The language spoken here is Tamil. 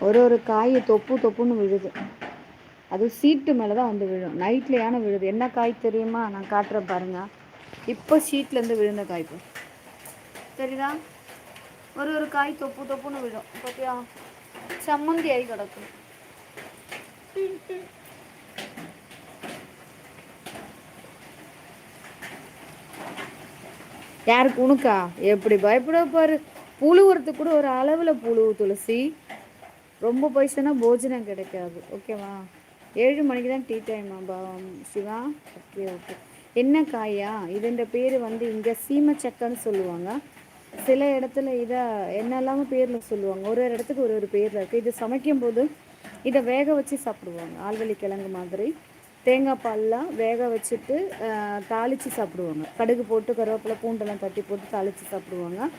ஒரு ஒரு காய் தொப்பு தொப்புன்னு விழுது. அது சீட்டு மேலே தான் வந்து விழும். நைட்டில் யானை விழுது. என்ன காய் தெரியுமா? நான் காட்டுறேன் பாருங்க. இப்போ ஷீட்லேருந்து விழுந்த காய் தெரியுதா? ஒரு ஒரு காய் தொப்பு தொப்புன்னு விழும். பார்த்தியா? சம்மந்தி ஆகி கிடக்கும். யாருக்கு? உனக்கா? எப்படி பயப்பட பாரு. புழுவுறதுக்கு கூட ஒரு அளவில் புழு துளசி. ரொம்ப போயிடுச்சுன்னா போஜனம் கிடைக்காது. ஓகேவா? 7 மணிக்கு தான் டீ டைமா சிவா? Okay okay. என்ன காயா? இதோட பேர் வந்து இங்கே சீமச்சக்கன்னு சொல்லுவாங்க. சில இடத்துல இதை என்னெல்லாம பேரில் சொல்லுவாங்க. ஒரு ஒரு இடத்துக்கு ஒரு ஒரு பேரில் இருக்குது. இது சமைக்கும் போது இதை வேக வச்சு சாப்பிடுவாங்க. ஆழ்வெள்ளி கிழங்கு மாதிரி தேங்காய் பால்லாம் வேக வச்சுட்டு தாளித்து சாப்பிடுவாங்க. கடுகு போட்டு கருவேப்பிலை பூண்டெல்லாம் தட்டி போட்டு தாளித்து சாப்பிடுவாங்க.